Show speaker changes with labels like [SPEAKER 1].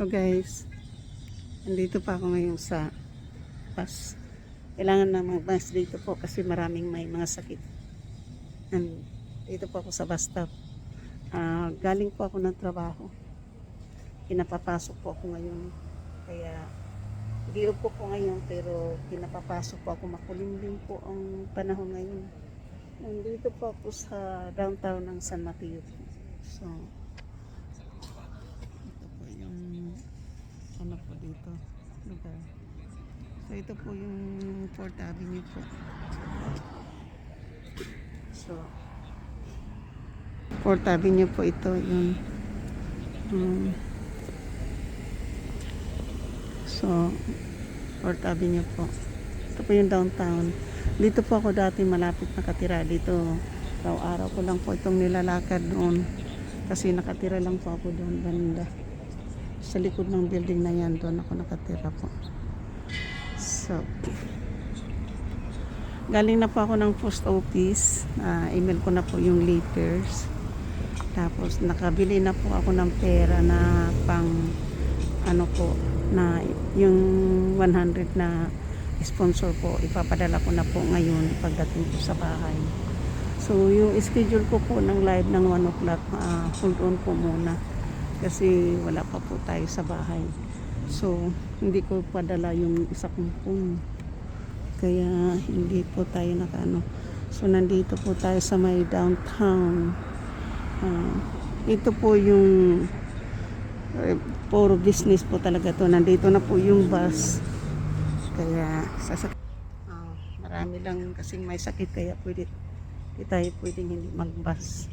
[SPEAKER 1] So guys, nandito pa ako ngayon sa bus. Kailangan na mag-bus dito po kasi maraming may mga sakit. And dito po ako sa bus stop. Galing po ako ng trabaho. Pinapapasok po ako ngayon. Kaya hindi po ko ngayon pero pinapapasok po ako. Makulimlim po ang panahon ngayon. Nandito po ako sa downtown ng San Mateo. So, ano po dito lugar. So ito po yung 4th Avenue po. So 4th Avenue po ito yun. So 4th Avenue po. Ito po yung downtown. Dito po ako dati malapit nakatira dito. Araw-araw ko lang po itong nilalakad doon. Kasi nakatira lang po ako doon banda. Sa likod ng building na yan, doon ako nakatira po. So, galing na po ako ng post office. Email ko na po yung letters. Tapos, nakabili na po ako ng pera na pang, ano po, na yung 100 na sponsor po. Ipapadala ko na po ngayon pagdating po sa bahay. So, yung schedule ko po ng live ng 1 o'clock, hold on po muna. Kasi wala pa po tayo sa bahay. So, hindi ko padala yung isa kong phone. Kaya, hindi po tayo nakaano. So, nandito po tayo sa may downtown. Ito po yung puro business po talaga to. Nandito na po yung bus. Kaya, marami lang kasing may sakit. Kaya pwede, hindi tayo pwedeng hindi mag-bus.